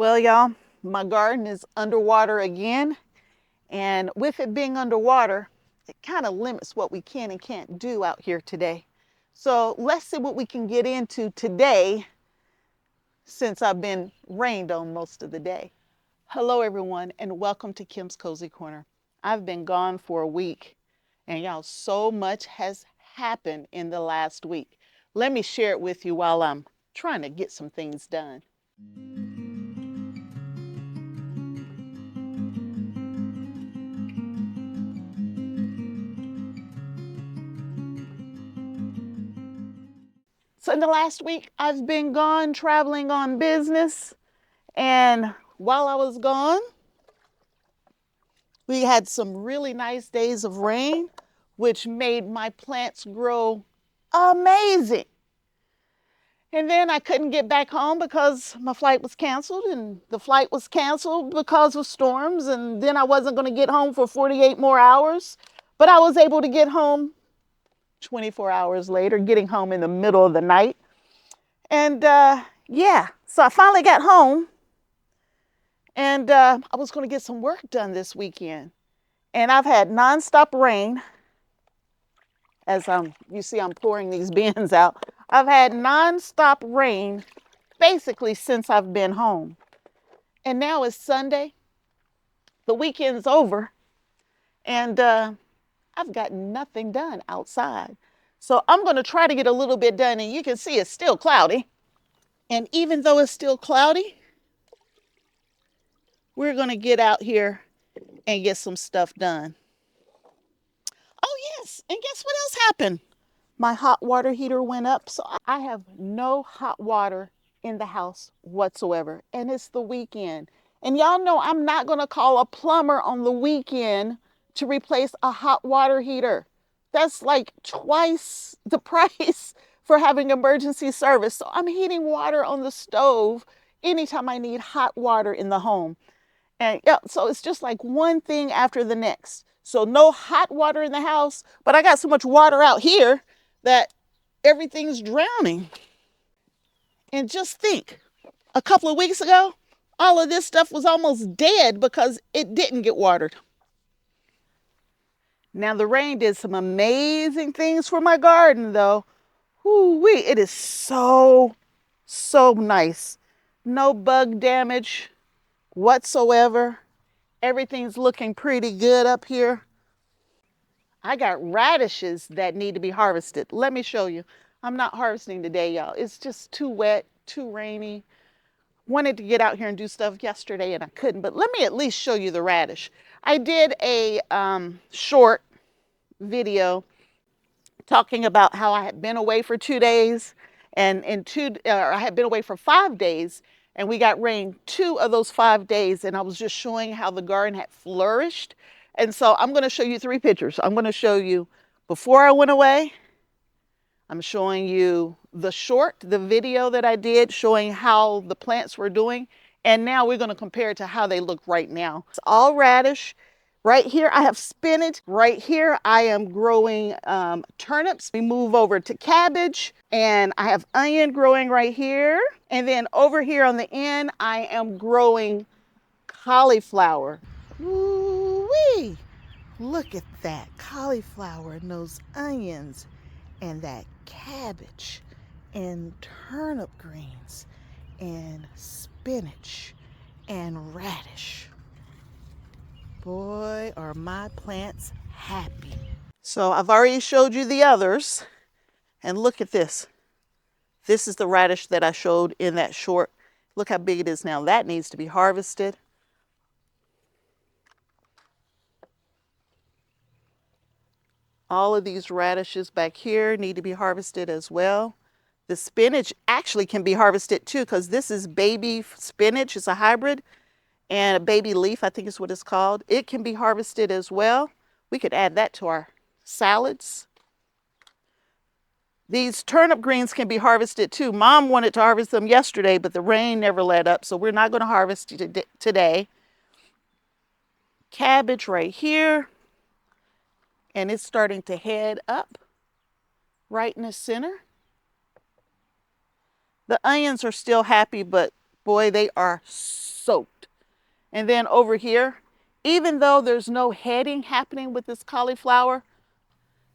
Well, y'all, my garden is underwater again. And with it being underwater, it kind of limits what we can and can't do out here today. So let's see what we can get into today since I've been rained on most of the day. Hello, everyone, and welcome to Kim's Cozy Corner. I've been gone for a week, and y'all, so much has happened in the last week. Let me share it with you while I'm trying to get some things done. So in the last week, I've been gone traveling on business. And while I was gone, we had some really nice days of rain, which made my plants grow amazing. And then I couldn't get back home because my flight was canceled, and the flight was canceled because of storms. And then I wasn't going to get home for 48 more hours, but I was able to get home 24 hours later, getting home in the middle of the night. And yeah, so I finally got home, and I was going to get some work done this weekend. And I've had nonstop rain. As you see, I'm pouring these bins out. I've had nonstop rain basically since I've been home. And now it's Sunday. The weekend's over. And I've got nothing done outside. So I'm going to try to get a little bit done. And you can see it's still cloudy. And even though it's still cloudy, we're going to get out here and get some stuff done. Oh, yes. And guess what else happened? My hot water heater went up. So I have no hot water in the house whatsoever. And it's the weekend. And y'all know I'm not going to call a plumber on the weekend to replace a hot water heater. That's like twice the price for having emergency service. So I'm heating water on the stove anytime I need hot water in the home. And yeah, so it's just like one thing after the next. So no hot water in the house, but I got so much water out here that everything's drowning. And just think, a couple of weeks ago, all of this stuff was almost dead because it didn't get watered. Now the rain did some amazing things for my garden though. Whoo-wee, it is so nice. No bug damage whatsoever. Everything's looking pretty good up here. I got radishes that need to be harvested. Let me show you. I'm not harvesting today, y'all. It's just too wet, too rainy. Wanted to get out here and do stuff yesterday and I couldn't, but let me at least show you the radish. I did a short video talking about how I had been away for 2 days and I had been away for 5 days, and we got rain 2 of those 5 days, and I was just showing how the garden had flourished. And so I'm going to show you 3 pictures. I'm going to show you before I went away. I'm showing you the video that I did showing how the plants were doing. And now we're going to compare it to how they look right now. It's all radish. Right here, I have spinach. Right here, I am growing turnips. We move over to cabbage, and I have onion growing right here. And then over here on the end, I am growing cauliflower. Ooh-wee! Look at that cauliflower and those onions and that cabbage and turnip greens and spinach and radish. Boy, are my plants happy. So I've already showed you the others, and look at this. This is the radish that I showed in that short. Look how big it is now. That needs to be harvested. All of these radishes back here need to be harvested as well. The spinach actually can be harvested too, because this is baby spinach. It's a hybrid. And a baby leaf, I think is what it's called. It can be harvested as well. We could add that to our salads. These turnip greens can be harvested too. Mom wanted to harvest them yesterday, but the rain never let up, so we're not going to harvest today. Cabbage right here. And it's starting to head up right in the center. The onions are still happy, but boy, they are soaked. And then over here, even though there's no heading happening with this cauliflower,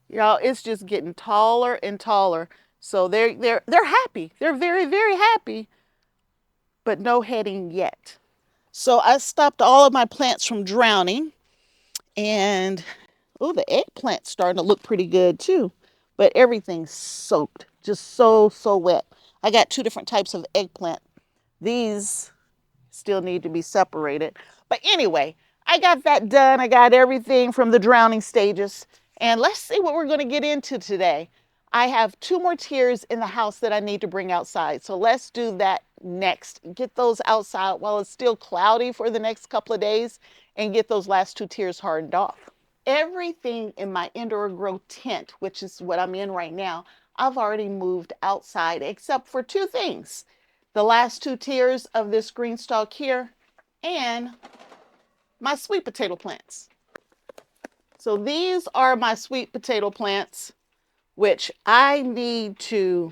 y'all, it's just getting taller and taller. So they're happy. They're very, very happy, but no heading yet. So I stopped all of my plants from drowning, and oh, the eggplant's starting to look pretty good too. But everything's soaked, just so wet. I got two different types of eggplant. These still need to be separated. But anyway, I got that done. I got everything from the drowning stages. And let's see what we're going to get into today. I have two more tiers in the house that I need to bring outside. So let's do that next. Get those outside while it's still cloudy for the next couple of days and get those last two tiers hardened off. Everything in my indoor grow tent, which is what I'm in right now, I've already moved outside except for two things. The last two tiers of this GreenStalk here and my sweet potato plants. So these are my sweet potato plants, which I need to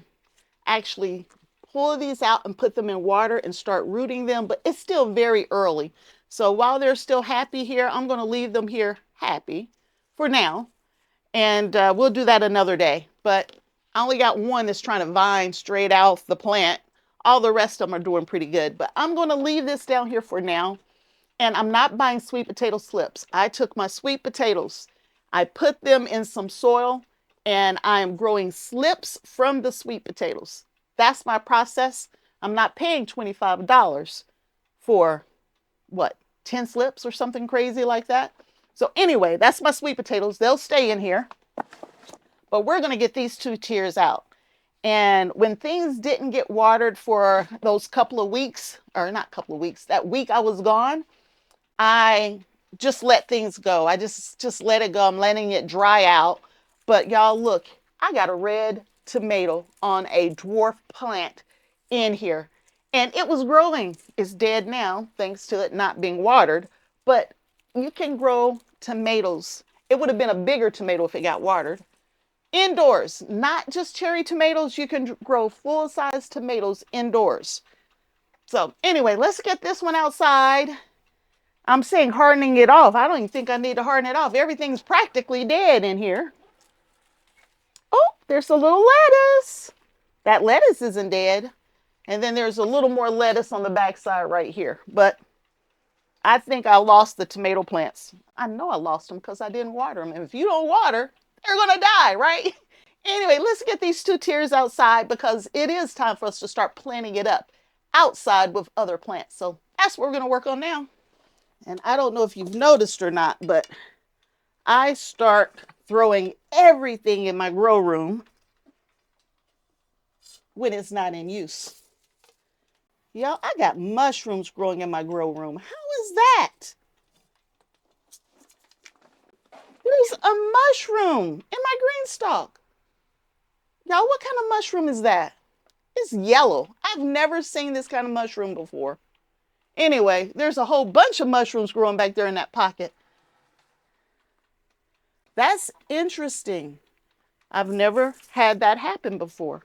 actually pull these out and put them in water and start rooting them, but it's still very early. So while they're still happy here, I'm going to leave them here happy for now. And we'll do that another day. But I only got one that's trying to vine straight out the plant. All the rest of them are doing pretty good. But I'm going to leave this down here for now. And I'm not buying sweet potato slips. I took my sweet potatoes, I put them in some soil, and I am growing slips from the sweet potatoes. That's my process. I'm not paying $25 for what, 10 slips or something crazy like that. So anyway, that's my sweet potatoes. They'll stay in here. But we're going to get these two tiers out. And when things didn't get watered for those couple of weeks, or not couple of weeks, that week I was gone, I just let things go. I just let it go. I'm letting it dry out. But y'all look, I got a red tomato on a dwarf plant in here. And it was growing. It's dead now, thanks to it not being watered. But you can grow tomatoes. It would have been a bigger tomato if it got watered. Indoors, not just cherry tomatoes. You can grow full-size tomatoes indoors. So anyway, let's get this one outside. I'm saying hardening it off. I don't even think I need to harden it off. Everything's practically dead in here. Oh, there's a little lettuce. That lettuce isn't dead. And then there's a little more lettuce on the backside right here. But I think I lost the tomato plants. I know I lost them because I didn't water them. And if you don't water, they're going to die, right? Anyway, let's get these two tiers outside because it is time for us to start planting it up outside with other plants. So that's what we're going to work on now. And I don't know if you've noticed or not, but I start throwing everything in my grow room when it's not in use. Y'all, I got mushrooms growing in my grow room. How is that? There's a mushroom in my GreenStalk. Y'all, what kind of mushroom is that? It's yellow. I've never seen this kind of mushroom before. Anyway, there's a whole bunch of mushrooms growing back there in that pocket. That's interesting. I've never had that happen before.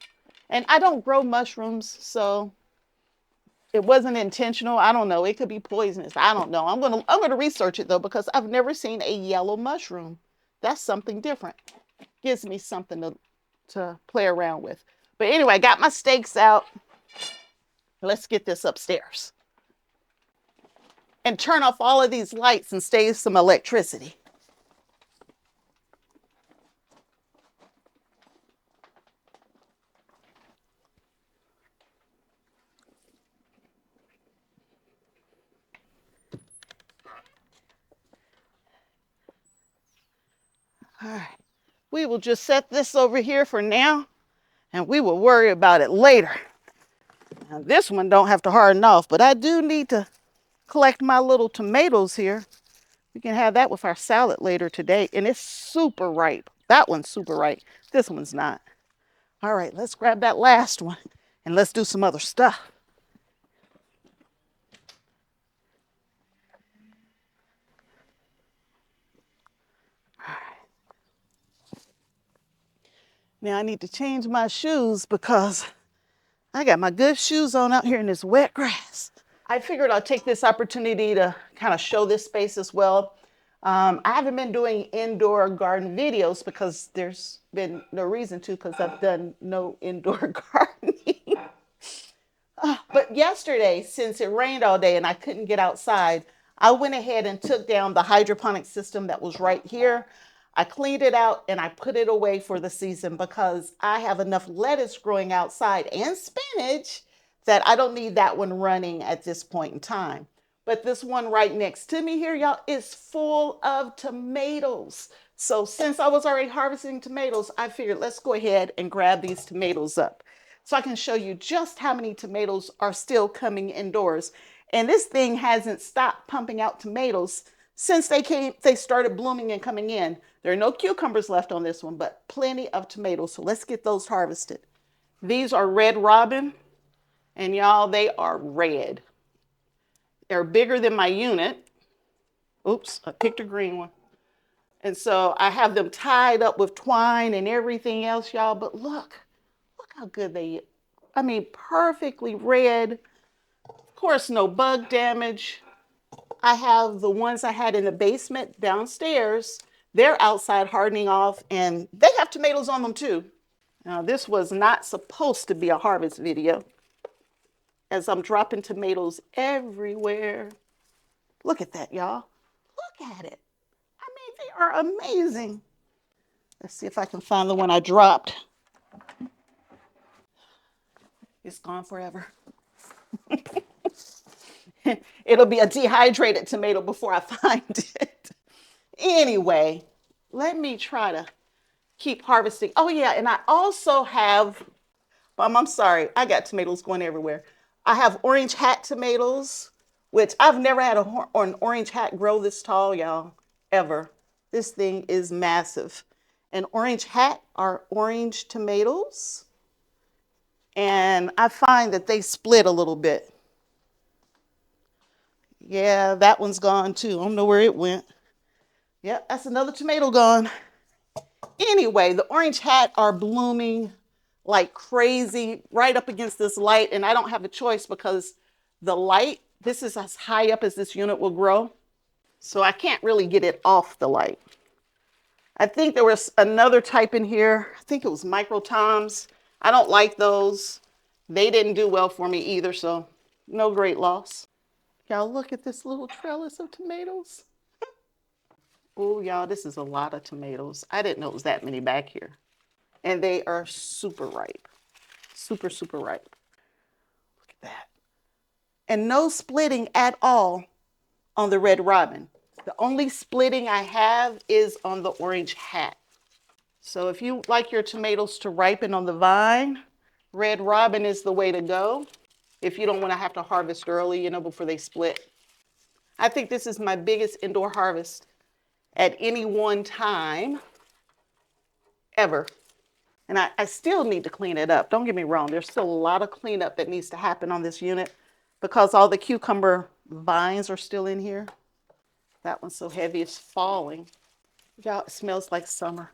And I don't grow mushrooms, so it wasn't intentional. I don't know. It could be poisonous. I don't know. I'm gonna research it though because I've never seen a yellow mushroom. That's something different. Gives me something to play around with. But anyway, I got my stakes out. Let's get this upstairs. And turn off all of these lights and save some electricity. All right, we will just set this over here for now and we will worry about it later. Now this one don't have to harden off, but I do need to collect my little tomatoes here. We can have that with our salad later today. And it's super ripe. That one's super ripe. This one's not. All right, let's grab that last one and let's do some other stuff. All right. Now I need to change my shoes because I got my good shoes on out here in this wet grass. I figured I'll take this opportunity to kind of show this space as well. I haven't been doing indoor garden videos because there's been no reason to, because I've done no indoor gardening. But yesterday, since it rained all day and I couldn't get outside, I went ahead and took down the hydroponic system that was right here. I cleaned it out and I put it away for the season because I have enough lettuce growing outside and spinach that I don't need that one running at this point in time. But this one right next to me here, y'all, is full of tomatoes. So since I was already harvesting tomatoes, I figured let's go ahead and grab these tomatoes up so I can show you just how many tomatoes are still coming indoors. And this thing hasn't stopped pumping out tomatoes since they started blooming and coming in. There are no cucumbers left on this one, but plenty of tomatoes. So let's get those harvested. These are red robin, and y'all, they are red. They're bigger than my unit. Oops, I picked a green one. And so I have them tied up with twine and everything else, y'all. But look how good they, I mean, perfectly red. Of course, no bug damage. I have the ones I had in the basement downstairs. They're outside hardening off, and they have tomatoes on them too. Now, this was not supposed to be a harvest video, as I'm dropping tomatoes everywhere. Look at that, y'all. Look at it. I mean, they are amazing. Let's see if I can find the one I dropped. It's gone forever. It'll be a dehydrated tomato before I find it. Anyway, let me try to keep harvesting. Oh yeah, and I also have, I'm sorry, I got tomatoes going everywhere. I have orange hat tomatoes, which I've never had an orange hat grow this tall, y'all, ever. This thing is massive. And orange hat are orange tomatoes. And I find that they split a little bit. Yeah, that one's gone too. I don't know where it went. Yep, that's another tomato gone. Anyway, the orange hat are blooming like crazy right up against this light, and I don't have a choice because the light, this is as high up as this unit will grow, so I can't really get it off the light. I think there was another type in here. I think it was micro toms. I don't like those. They didn't do well for me either, so no great loss. Y'all look at this little trellis of tomatoes. Oh, y'all, this is a lot of tomatoes. I didn't know it was that many back here. And they are super ripe. Super, super ripe. Look at that. And no splitting at all on the red robin. The only splitting I have is on the orange hat. So if you like your tomatoes to ripen on the vine, red robin is the way to go. If you don't want to have to harvest early, before they split. I think this is my biggest indoor harvest at any one time ever. And I still need to clean it up. Don't get me wrong. There's still a lot of cleanup that needs to happen on this unit because all the cucumber vines are still in here. That one's so heavy, it's falling. Y'all, it smells like summer.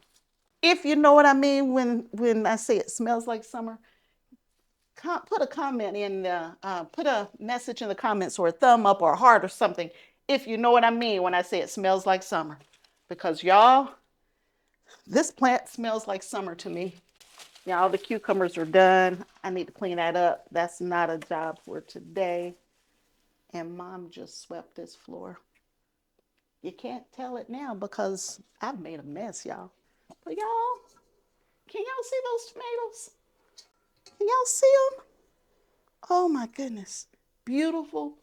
If you know what I mean when I say it smells like summer, put a comment in put a message in the comments or a thumb up or a heart or something if you know what I mean when I say it smells like summer. Because y'all, this plant smells like summer to me. Y'all, the cucumbers are done. I need to clean that up. That's not a job for today. And Mom just swept this floor. You can't tell it now because I've made a mess, y'all. But y'all, can y'all see those tomatoes? Can y'all see them? Oh my goodness. Beautiful,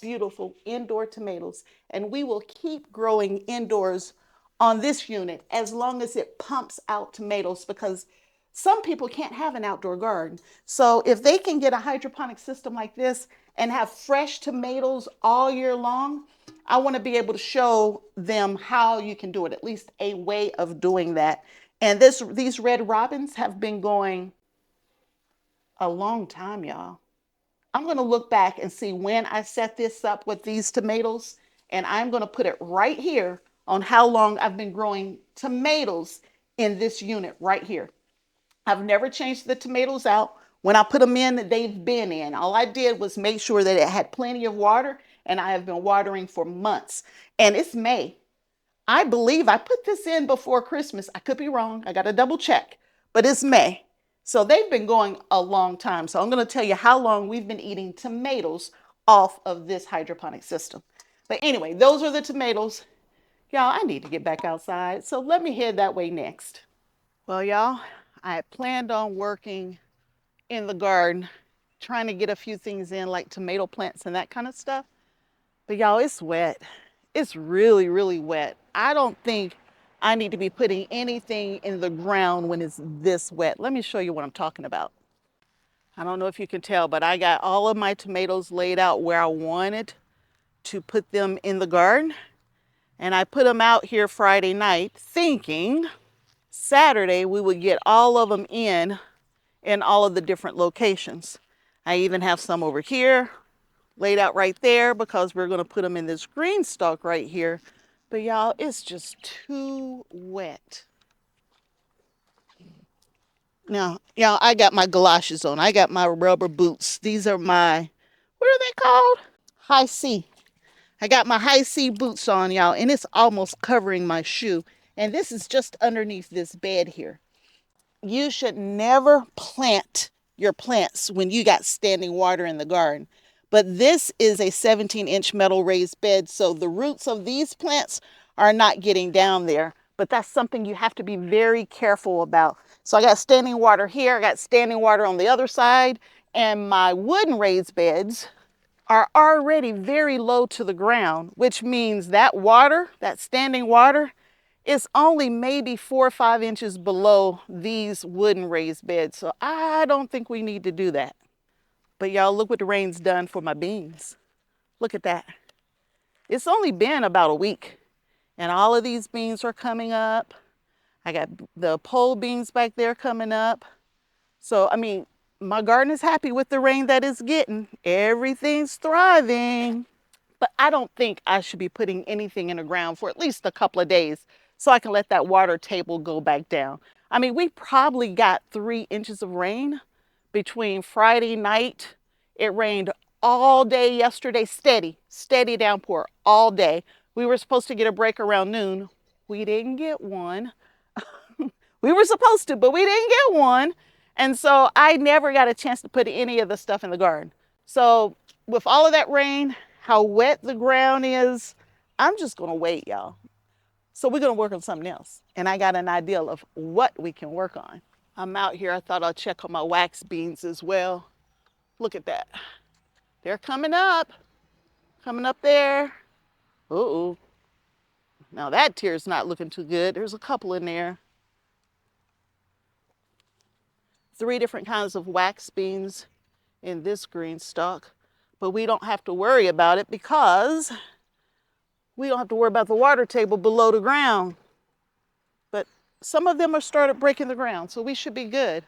beautiful indoor tomatoes. And we will keep growing indoors on this unit as long as it pumps out tomatoes because some people can't have an outdoor garden. So if they can get a hydroponic system like this and have fresh tomatoes all year long, I want to be able to show them how you can do it, at least a way of doing that. And these red robins have been going a long time, y'all. I'm going to look back and see when I set this up with these tomatoes, and I'm going to put it right here on how long I've been growing tomatoes in this unit right here. I've never changed the tomatoes out. When I put them in, they've been in. All I did was make sure that it had plenty of water, and I have been watering for months. And it's May. I believe I put this in before Christmas. I could be wrong. I got to double check, but it's May. So they've been going a long time. So I'm going to tell you how long we've been eating tomatoes off of this hydroponic system. But anyway, those are the tomatoes. Y'all, I need to get back outside. So let me head that way next. Well, y'all, I had planned on working in the garden, trying to get a few things in like tomato plants and that kind of stuff. But y'all, it's wet. It's really, really wet. I don't think I need to be putting anything in the ground when it's this wet. Let me show you what I'm talking about. I don't know if you can tell, but I got all of my tomatoes laid out where I wanted to put them in the garden. And I put them out here Friday night thinking Saturday we would get all of them in all of the different locations. I even have some over here laid out right there because we're going to put them in this GreenStalk right here. But y'all, it's just too wet. Now, y'all, I got my galoshes on. I got my rubber boots. These are my, what are they called? High C. I got my high C boots on, y'all, and it's almost covering my shoe. And this is just underneath this bed here. You should never plant your plants when you got standing water in the garden. But this is a 17-inch metal raised bed, so the roots of these plants are not getting down there. But that's something you have to be very careful about. So I got standing water here, I got standing water on the other side, and my wooden raised beds are already very low to the ground, which means that water, that standing water, is only maybe 4 or 5 inches below these wooden raised beds. So I don't think we need to do that. But y'all, look what the rain's done for my beans. Look at that. It's only been about a week, and all of these beans are coming up. I got the pole beans back there coming up. So, I mean, my garden is happy with the rain that it's getting. Everything's thriving. But I don't think I should be putting anything in the ground for at least a couple of days so I can let that water table go back down. I mean, we probably got 3 inches of rain between Friday night. It rained all day yesterday, steady downpour all day. We were supposed to get a break around noon. We didn't get one. We were supposed to, but we didn't get one. And so I never got a chance to put any of the stuff in the garden. So with all of that rain, how wet the ground is, I'm just gonna wait, y'all. So we're gonna work on something else. And I got an idea of what we can work on. I'm out here, I thought I'll check on my wax beans as well. Look at that. They're coming up there. Uh-oh. Now that tier's not looking too good. There's a couple in there. 3 different kinds of wax beans in this GreenStalk, but we don't have to worry about it because we don't have to worry about the water table below the ground. But some of them are started breaking the ground, so we should be good.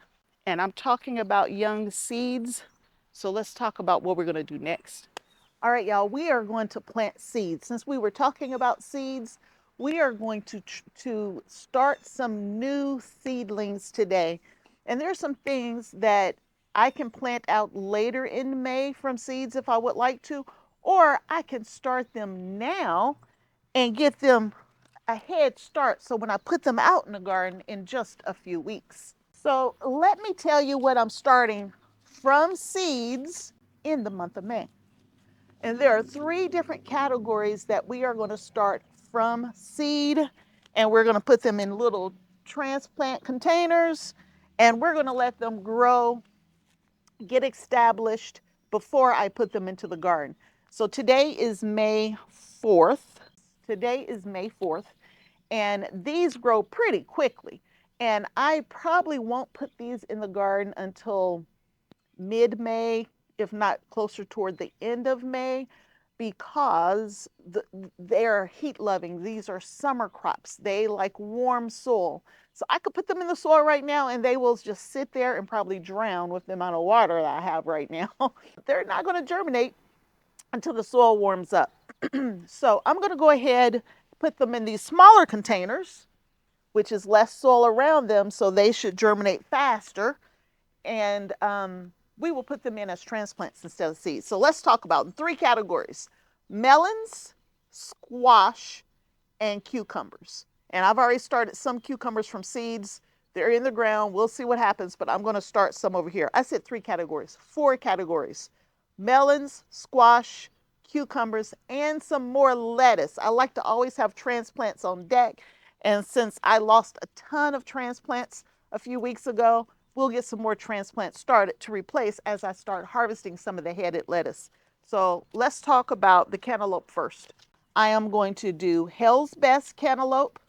And I'm talking about young seeds, so let's talk about what we're gonna do next. All right, y'all, we are going to plant seeds. Since we were talking about seeds, we are going to start some new seedlings today. And there's some things that I can plant out later in May from seeds if I would like to, or I can start them now and get them a head start so when I put them out in the garden in just a few weeks. So let me tell you what I'm starting from seeds in the month of May. And there are 3 different categories that we are going to start from seed, and we're going to put them in little transplant containers, and we're going to let them grow, get established before I put them into the garden. So today is May 4th. Today is May 4th, and these grow pretty quickly. And I probably won't put these in the garden until mid-May, if not closer toward the end of May, because they're heat loving. These are summer crops. They like warm soil. So I could put them in the soil right now and they will just sit there and probably drown with the amount of water that I have right now. They're not going to germinate until the soil warms up. So I'm going to go ahead, put them in these smaller containers, which is less soil around them, so they should germinate faster. and we will put them in as transplants instead of seeds. So let's talk about 3 categories: melons, squash, and cucumbers. And I've already started some cucumbers from seeds. They're in the ground. We'll see what happens, but I'm going to start some over here. I said 3 categories, 4 categories: melons, squash, cucumbers, and some more lettuce. I like to always have transplants on deck. And since I lost a ton of transplants a few weeks ago, we'll get some more transplants started to replace as I start harvesting some of the headed lettuce. So let's talk about the cantaloupe first. I am going to do Hell's Best cantaloupe,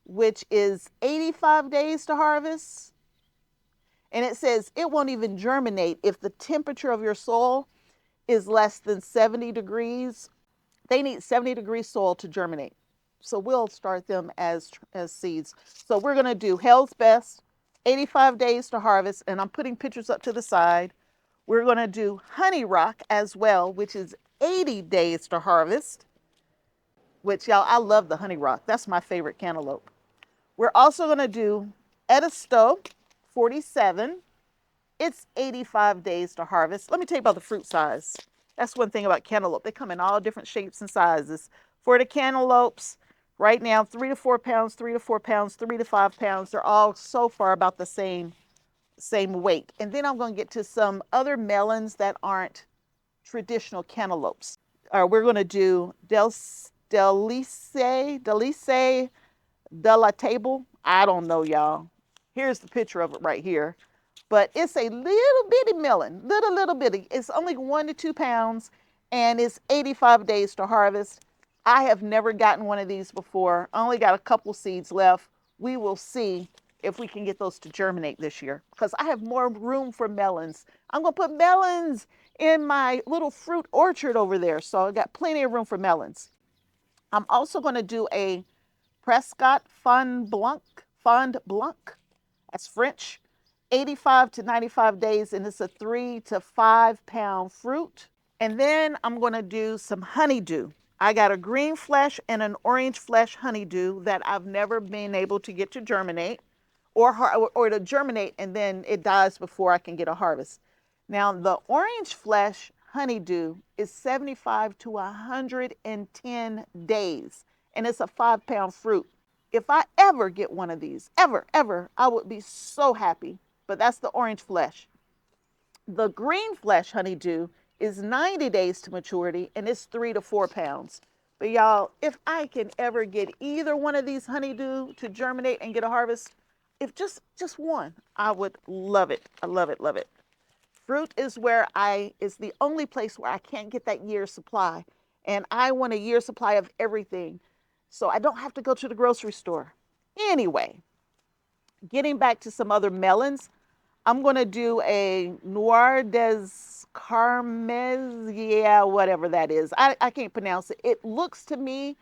which is 85 days to harvest. And it says it won't even germinate if the temperature of your soil is less than 70 degrees. They need 70-degree soil to germinate. So we'll start them as seeds. So we're going to do Hell's Best, 85 days to harvest, and I'm putting pictures up to the side. We're going to do Honey Rock as well, which is 80 days to harvest, which, y'all, I love the Honey Rock. That's my favorite cantaloupe. We're also going to do Edisto, 47. It's 85 days to harvest. Let me tell you about the fruit size. That's one thing about cantaloupe. They come in all different shapes and sizes. For the cantaloupes, right now, 3 to 4 pounds, 3 to 4 pounds, 3 to 5 pounds. They're all so far about the same weight. And then I'm going to get to some other melons that aren't traditional cantaloupes. We're going to do Delice de la Table. I don't know, y'all. Here's the picture of it right here. But it's a little bitty melon, little bitty. It's only 1 to 2 pounds, and it's 85 days to harvest. I have never gotten one of these before. I only got a couple seeds left. We will see if we can get those to germinate this year, because I have more room for melons. I'm going to put melons in my little fruit orchard over there, so I got plenty of room for melons. I'm also going to do a Prescott Fond Blanc. That's French. 85 to 95 days, and it's a 3 to 5 pound fruit. And then I'm going to do some honeydew. I got a green flesh and an orange flesh honeydew that I've never been able to get to germinate or to germinate, and then it dies before I can get a harvest. Now, the orange flesh honeydew is 75 to 110 days, and it's a 5 pound fruit. If I ever get one of these, ever, I would be so happy. But that's the orange flesh. The green flesh honeydew is 90 days to maturity, and it's 3 to 4 pounds. But y'all, if I can ever get either one of these honeydew to germinate and get a harvest, if just one, I would love it. I love it, love it. Fruit is the only place where I can't get that year's supply. And I want a year's supply of everything, so I don't have to go to the grocery store. Anyway, getting back to some other melons, I'm going to do a Noir des Carmes, yeah, whatever that is. I can't pronounce it. It looks to me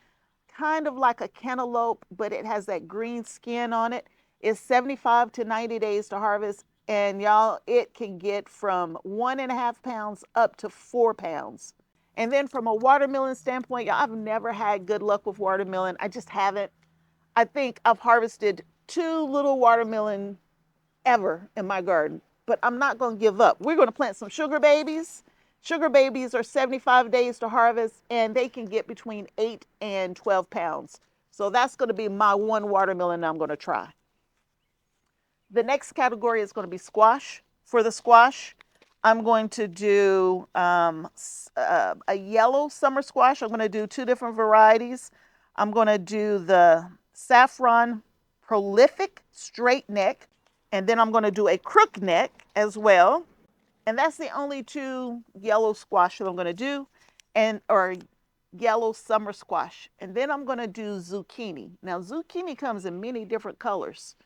kind of like a cantaloupe, but it has that green skin on it. It's 75 to 90 days to harvest. And y'all, it can get from 1.5 pounds up to 4 pounds. And then from a watermelon standpoint, y'all, I've never had good luck with watermelon. I just haven't. I think I've harvested 2 little watermelon ever in my garden, but I'm not going to give up. We're going to plant some sugar babies. Sugar babies are 75 days to harvest, and they can get between 8 and 12 pounds. So that's going to be my one watermelon I'm going to try. The next category is going to be squash. For the squash, I'm going to do a yellow summer squash. I'm going to do 2 different varieties. I'm going to do the saffron prolific straight neck, and then I'm going to do a crook neck as well. And that's the only 2 yellow squash that I'm going to do, or yellow summer squash. And then I'm going to do zucchini. Now, zucchini comes in many different colors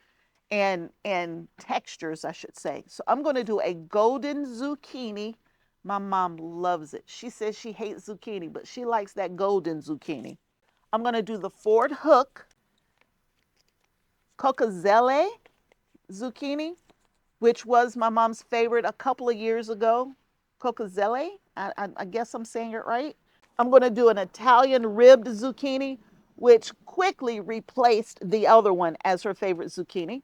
and textures, I should say. So I'm going to do a golden zucchini. My mom loves it. She says she hates zucchini, but she likes that golden zucchini. I'm going to do the Ford Hook Cocozelle zucchini, which was my mom's favorite a couple of years ago. Cocozelle, I guess I'm saying it right. I'm going to do an Italian ribbed zucchini, which quickly replaced the other one as her favorite zucchini.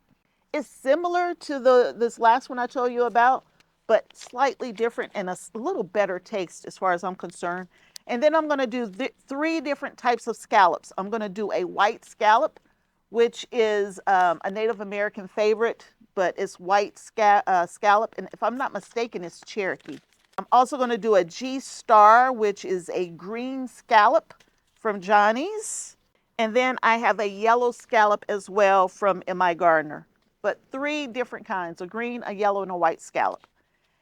It's similar to this last one I told you about, but slightly different and a little better taste as far as I'm concerned. And then I'm going to do 3 different types of scallops. I'm going to do a white scallop, which is a Native American favorite, but it's white scallop. And if I'm not mistaken, it's Cherokee. I'm also going to do a G Star, which is a green scallop from Johnny's. And then I have a yellow scallop as well from M.I. Gardner. But 3 different kinds, a green, a yellow, and a white scallop.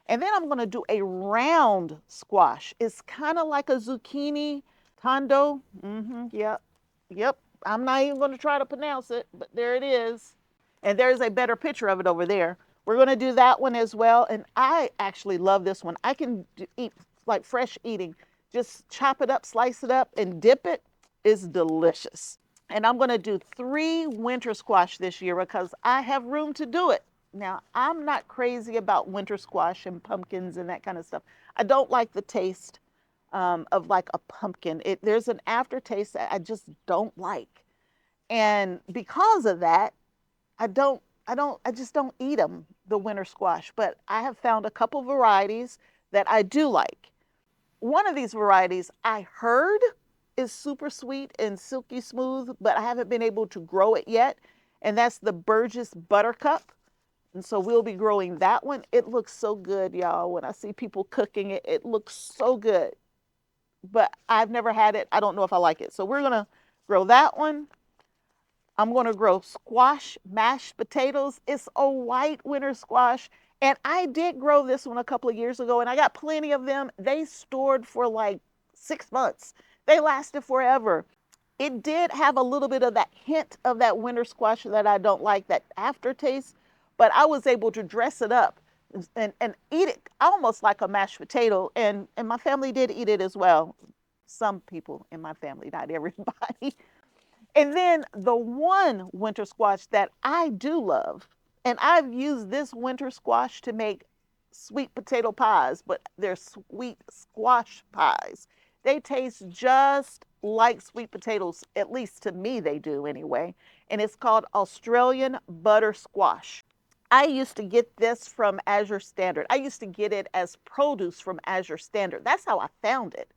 And then I'm going to do a round squash. It's kind of like a zucchini tondo. Yep. I'm not even going to try to pronounce it, but there it is. And there's a better picture of it over there. We're going to do that one as well. And I actually love this one. I can eat like fresh eating. Just chop it up, slice it up, and dip it. It's delicious. And I'm going to do 3 winter squash this year because I have room to do it. Now, I'm not crazy about winter squash and pumpkins and that kind of stuff. I don't like the taste of like a pumpkin. There's an aftertaste that I just don't like. And because of that, I just don't eat them, the winter squash. But I have found a couple varieties that I do like. One of these varieties I heard is super sweet and silky smooth, but I haven't been able to grow it yet. And that's the Burgess Buttercup. And so we'll be growing that one. It looks so good, y'all. When I see people cooking it, it looks so good. But I've never had it. I don't know if I like it. So we're going to grow that one. I'm going to grow squash mashed potatoes. It's a white winter squash. And I did grow this one a couple of years ago, and I got plenty of them. They stored for like 6 months. They lasted forever. It did have a little bit of that hint of that winter squash that I don't like, that aftertaste, but I was able to dress it up and eat it almost like a mashed potato. And my family did eat it as well. Some people in my family, not everybody. And then the one winter squash that I do love, and I've used this winter squash to make sweet potato pies, but they're sweet squash pies. They taste just like sweet potatoes, at least to me they do anyway. And it's called Australian butter squash. I used to get this from Azure Standard. I used to get it as produce from Azure Standard. That's how I found it.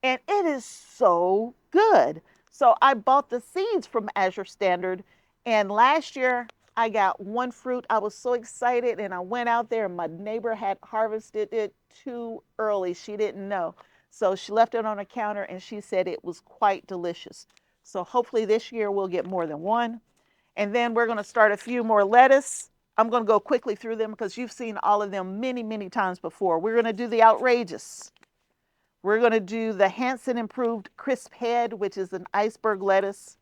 And it is so good. So I bought the seeds from Azure Standard, and last year I got 1 fruit. I was so excited, and I went out there, and my neighbor had harvested it too early. She didn't know. So she left it on a counter, and she said it was quite delicious. So hopefully this year we'll get more than 1. And then we're going to start a few more lettuce. I'm going to go quickly through them because you've seen all of them many, many times before. We're going to do the outrageous. We're going to do the Hanson Improved Crisp Head, which is an iceberg lettuce.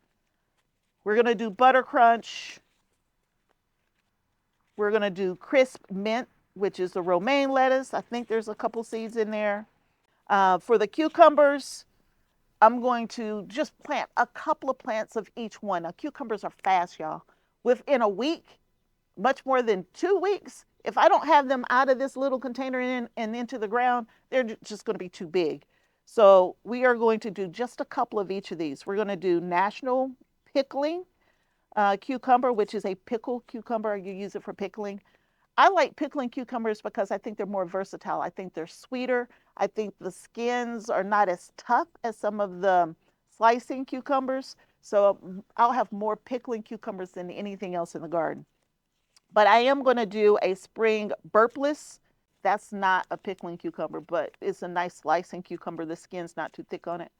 We're going to do Butter Crunch. We're going to do Crisp Mint, which is the romaine lettuce. I think there's a couple seeds in there. For the cucumbers, I'm going to just plant a couple of plants of each one. Now, cucumbers are fast, y'all. Within a week, much more than 2 weeks, if I don't have them out of this little container and into the ground, they're just going to be too big. So we are going to do just a couple of each of these. We're going to do National Pickling Cucumber, which is a pickle cucumber. You use it for pickling. I like pickling cucumbers because I think they're more versatile. I think they're sweeter. I think the skins are not as tough as some of the slicing cucumbers. So I'll have more pickling cucumbers than anything else in the garden. But I am going to do a spring burpless. That's not a pickling cucumber, but it's a nice slicing cucumber. The skin's not too thick on it.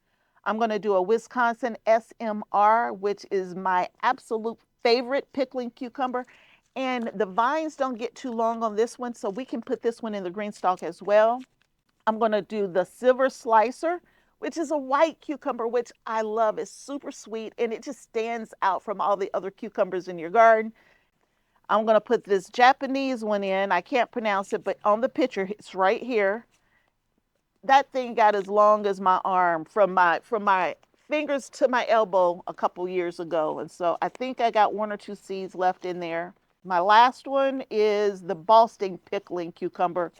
I'm going to do a Wisconsin SMR, which is my absolute favorite pickling cucumber. And the vines don't get too long on this one, so we can put this one in the GreenStalk as well. I'm going to do the Silver Slicer, which is a white cucumber, which I love. It's super sweet, and it just stands out from all the other cucumbers in your garden. I'm going to put this Japanese one in. I can't pronounce it, but on the picture, it's right here. That thing got as long as my arm from my fingers to my elbow a couple years ago. And so I think I got 1 or 2 seeds left in there. My last one is the Boston pickling cucumber,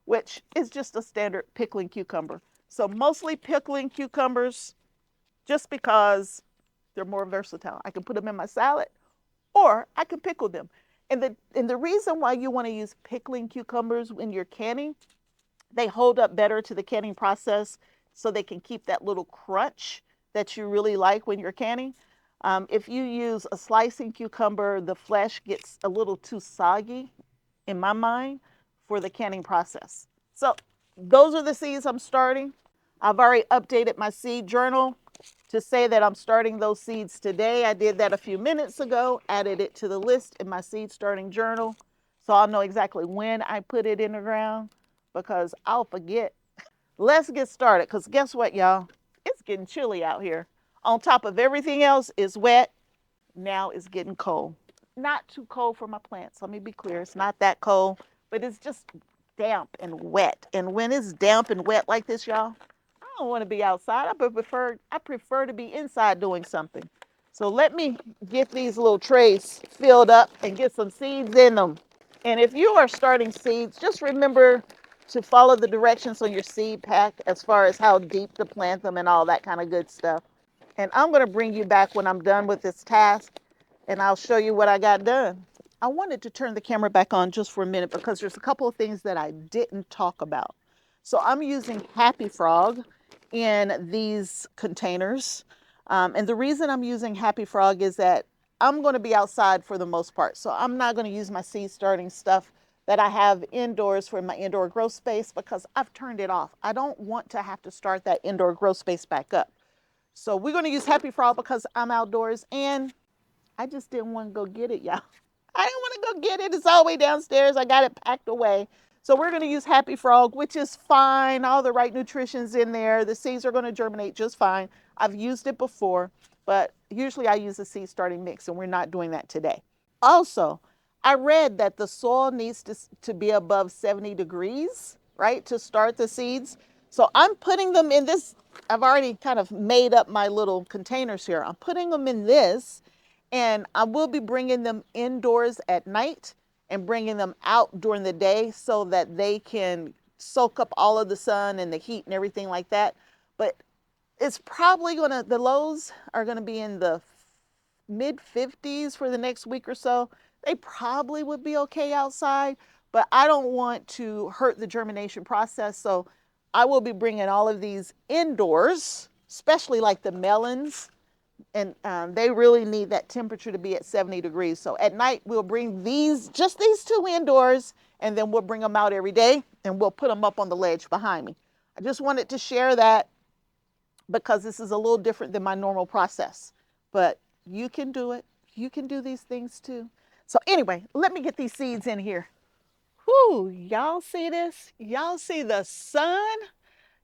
which is just a standard pickling cucumber. So mostly pickling cucumbers just because they're more versatile. I can put them in my salad or I can pickle them. And the reason why you want to use pickling cucumbers when you're canning, they hold up better to the canning process, so they can keep that little crunch that you really like when you're canning. If you use a slicing cucumber, the flesh gets a little too soggy, in my mind, for the canning process. So those are the seeds I'm starting. I've already updated my seed journal to say that I'm starting those seeds today. I did that a few minutes ago, added it to the list in my seed starting journal. So I'll know exactly when I put it in the ground, because I'll forget. Let's get started, because guess what, y'all? It's getting chilly out here. On top of everything else, it's wet. Now it's getting cold. Not too cold for my plants. Let me be clear. It's not that cold, but it's just damp and wet. And when it's damp and wet like this, y'all, I don't want to be outside. I prefer to be inside doing something. So let me get these little trays filled up and get some seeds in them. And if you are starting seeds, just remember to follow the directions on your seed pack as far as how deep to plant them and all that kind of good stuff. And I'm going to bring you back when I'm done with this task, and I'll show you what I got done. I wanted to turn the camera back on just for a minute because there's a couple of things that I didn't talk about. So I'm using Happy Frog in these containers. And the reason I'm using Happy Frog is that I'm going to be outside for the most part. So I'm not going to use my seed starting stuff that I have indoors for my indoor grow space, because I've turned it off. I don't want to have to start that indoor grow space back up. So we're going to use Happy Frog because I'm outdoors, and I just didn't want to go get it, y'all. I didn't want to go get it. It's all the way downstairs. I got it packed away. So we're going to use Happy Frog, which is fine. All the right nutrition's in there. The seeds are going to germinate just fine. I've used it before, but usually I use a seed starting mix, and we're not doing that today. Also, I read that the soil needs to be above 70 degrees, right, to start the seeds. So I'm putting them in this. I've already kind of made up my little containers here. I'm putting them in this, and I will be bringing them indoors at night and bringing them out during the day so that they can soak up all of the sun and the heat and everything like that. But it's probably the lows are gonna be in the mid 50s for the next week or so. They probably would be okay outside, but I don't want to hurt the germination process. So I will be bringing all of these indoors, especially like the melons, and they really need that temperature to be at 70 degrees. So at night, we'll bring just these two indoors, and then we'll bring them out every day, and we'll put them up on the ledge behind me. I just wanted to share that because this is a little different than my normal process. But you can do it. You can do these things too. So anyway, let me get these seeds in here. Whoo, y'all see this? Y'all see the sun?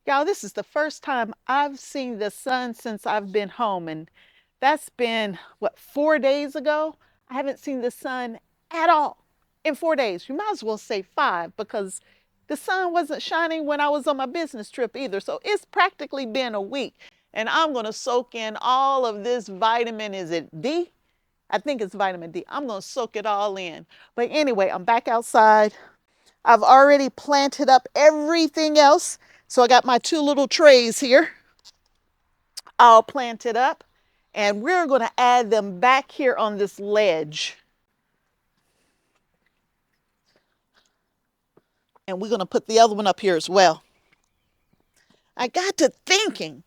Y'all, this is the first time I've seen the sun since I've been home. And that's been, what, 4 days ago? I haven't seen the sun at all in 4 days. You might as well say 5, because the sun wasn't shining when I was on my business trip either. So it's practically been a week. And I'm going to soak in all of this vitamin. Is it D? I think it's vitamin D. I'm going to soak it all in. But anyway, I'm back outside. I've already planted up everything else. So I got my 2 little trays here all planted up. And we're going to add them back here on this ledge. And we're going to put the other one up here as well. I got to thinking,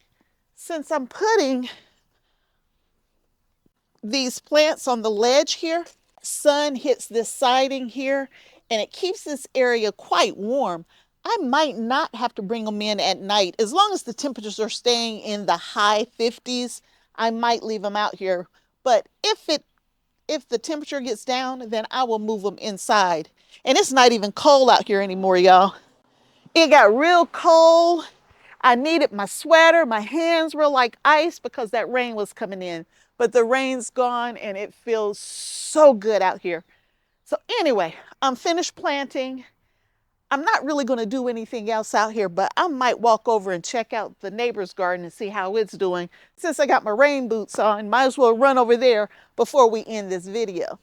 since I'm putting these plants on the ledge here, sun hits this siding here, and it keeps this area quite warm. I might not have to bring them in at night. As long as the temperatures are staying in the high 50s, I might leave them out here. But if the temperature gets down, then I will move them inside. And it's not even cold out here anymore, y'all. It got real cold. I needed my sweater. My hands were like ice because that rain was coming in. But the rain's gone, and it feels so good out here. So anyway, I'm finished planting. I'm not really going to do anything else out here, but I might walk over and check out the neighbor's garden and see how it's doing. Since I got my rain boots on, might as well run over there before we end this video.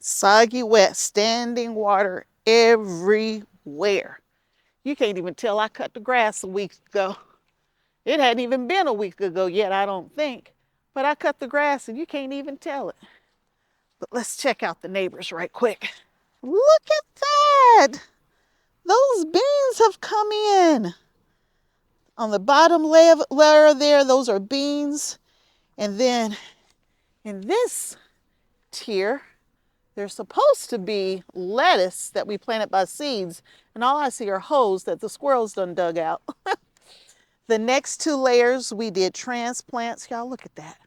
Soggy wet, standing water everywhere. You can't even tell I cut the grass a week ago. It hadn't even been a week ago yet, I don't think. But I cut the grass and you can't even tell it. But let's check out the neighbors right quick. Look at that. Those beans have come in. On the bottom layer there, those are beans. And then in this tier, there's supposed to be lettuce that we planted by seeds. And all I see are holes that the squirrels done dug out. The next two layers, we did transplants. Y'all look at that.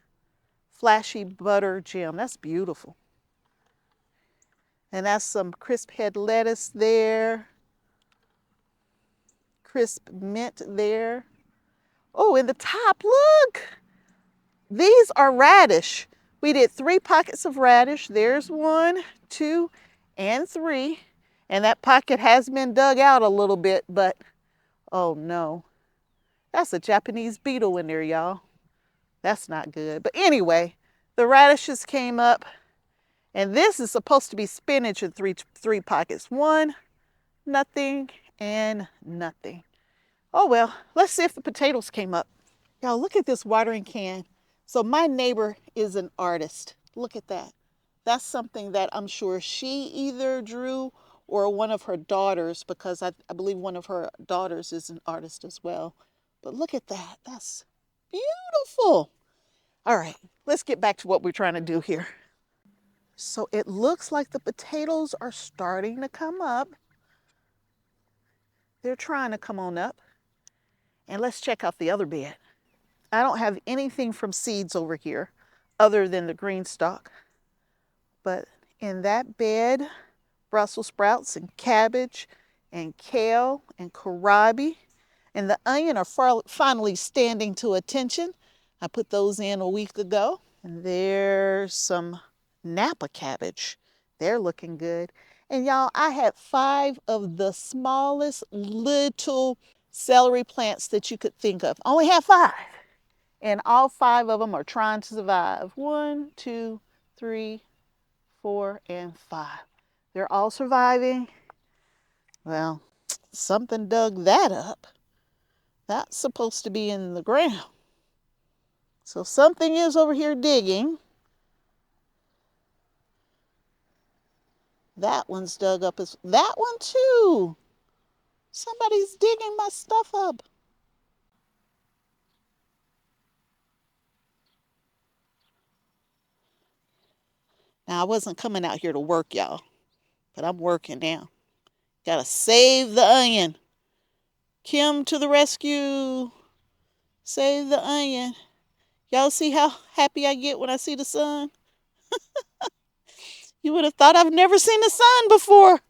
Flashy butter gem. That's beautiful. And that's some crisp head lettuce there. Crisp mint there. Oh, in the top, look. These are radish. We did 3 pockets of radish. There's 1, 2, and 3. And that pocket has been dug out a little bit, but oh no. That's a Japanese beetle in there, y'all. That's not good. But anyway, the radishes came up. And this is supposed to be spinach in three pockets. 1, nothing, and nothing. Oh well, let's see if the potatoes came up. Y'all, look at this watering can. So my neighbor is an artist. Look at that. That's something that I'm sure she either drew or one of her daughters, because I believe one of her daughters is an artist as well. But look at that. That's beautiful. All right, let's get back to what we're trying to do here. So it looks like the potatoes are starting to come up. They're trying to come on up. And let's check out the other bed. I don't have anything from seeds over here other than the GreenStalk. But in that bed, Brussels sprouts and cabbage and kale and kohlrabi and the onion are finally standing to attention. I put those in a week ago. And there's some Napa cabbage. They're looking good. And y'all, I had 5 of the smallest little celery plants that you could think of. I only had 5. And all 5 of them are trying to survive. 1, 2, 3, 4, and 5. They're all surviving. Well, something dug that up. That's supposed to be in the ground. So something is over here digging. That one's dug up as that one too. Somebody's digging my stuff up. Now I wasn't coming out here to work, y'all, but I'm working now. Gotta save the onion. Kim to the rescue. Save the onion. Y'all see how happy I get when I see the sun? You would have thought I've never seen the sun before.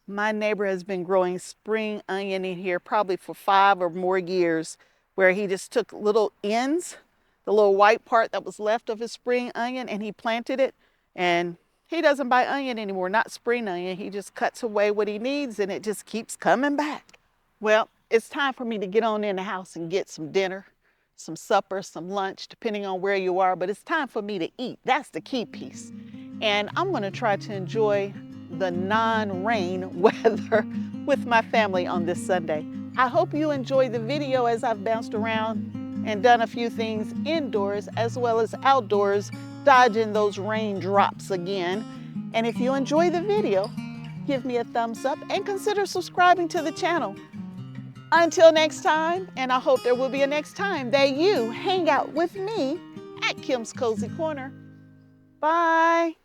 My neighbor has been growing spring onion in here probably for 5 or more years, where he just took little ends, the little white part that was left of his spring onion, and he planted it. And he doesn't buy onion anymore, not spring onion. He just cuts away what he needs and it just keeps coming back. Well, it's time for me to get on in the house and get some dinner, some supper, some lunch, depending on where you are. But it's time for me to eat. That's the key piece. And I'm going to try to enjoy the non-rain weather with my family on this Sunday. I hope you enjoyed the video as I've bounced around and done a few things indoors as well as outdoors, dodging those raindrops again. And if you enjoy the video, give me a thumbs up and consider subscribing to the channel. Until next time, and I hope there will be a next time that you hang out with me at Kim's Cozy Corner. Bye.